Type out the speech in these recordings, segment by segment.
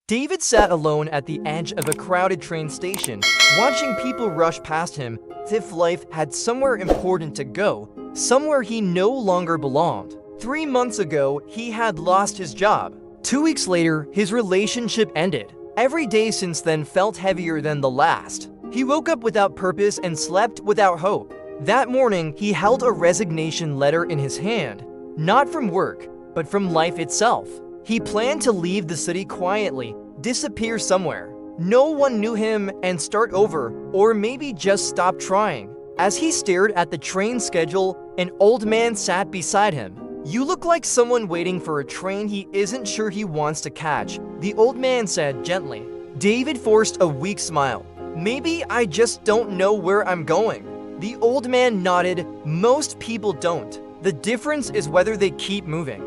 David sat alone at the edge of a crowded train station, watching people rush past him as if life had somewhere important to go, somewhere he no longer belonged. 3 months ago, he had lost his job. 2 weeks later, his relationship ended. Every day since then felt heavier than the last. He woke up without purpose and slept without hope. That morning, he held a resignation letter in his hand, not from work, but from life itself. He planned to leave the city quietly, disappear somewhere. No one knew him and start over, or maybe just stop trying. As he stared at the train schedule, an old man sat beside him. "You look like someone waiting for a train he isn't sure he wants to catch," the old man said gently. David forced a weak smile. "Maybe I just don't know where I'm going." The old man nodded. "Most people don't. The difference is whether they keep moving."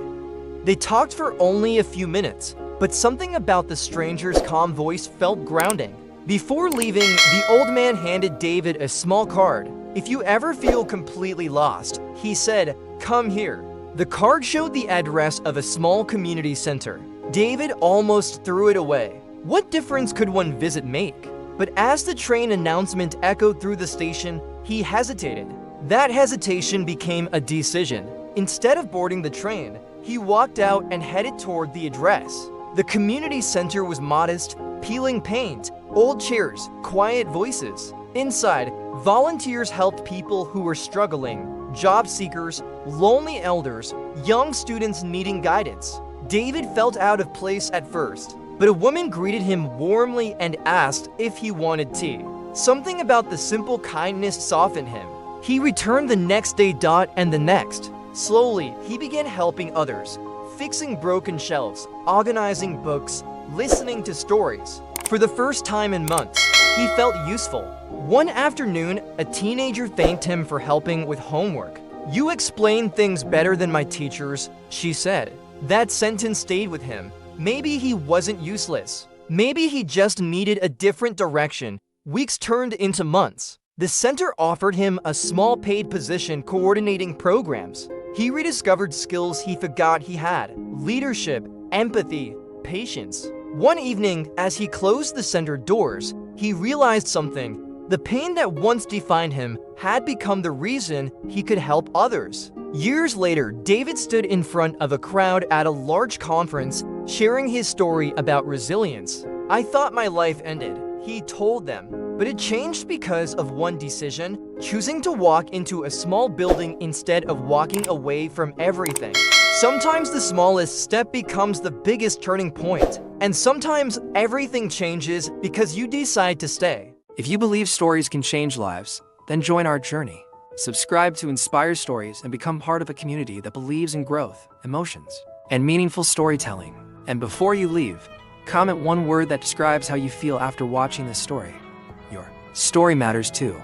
They talked for only a few minutes, but something about the stranger's calm voice felt grounding. Before leaving, the old man handed David a small card. "If you ever feel completely lost," he said, "come here." The card showed the address of a small community center. David almost threw it away. What difference could one visit make? But as the train announcement echoed through the station, he hesitated. That hesitation became a decision. Instead of boarding the train, he walked out and headed toward the address. The community center was modest, peeling paint, old chairs, quiet voices. Inside, volunteers helped people who were struggling, job seekers, lonely elders, young students needing guidance. David felt out of place at first, but a woman greeted him warmly and asked if he wanted tea. Something about the simple kindness softened him. He returned the next day and the next. Slowly, he began helping others, fixing broken shelves, organizing books, listening to stories. For the first time in months, he felt useful. One afternoon, a teenager thanked him for helping with homework. "You explain things better than my teachers," she said. That sentence stayed with him. Maybe he wasn't useless. Maybe he just needed a different direction. Weeks turned into months. The center offered him a small paid position coordinating programs. He rediscovered skills he forgot he had: leadership, empathy, patience. One evening, as he closed the center doors, he realized something. The pain that once defined him had become the reason he could help others. Years later, David stood in front of a crowd at a large conference, sharing his story about resilience. "I thought my life ended," he told them. But it changed because of one decision: choosing to walk into a small building instead of walking away from everything. Sometimes the smallest step becomes the biggest turning point, and sometimes everything changes because you decide to stay. If you believe stories can change lives, then join our journey. Subscribe to Inspire Stories and become part of a community that believes in growth, emotions, and meaningful storytelling. And before you leave, comment one word that describes how you feel after watching this story. Your story matters too.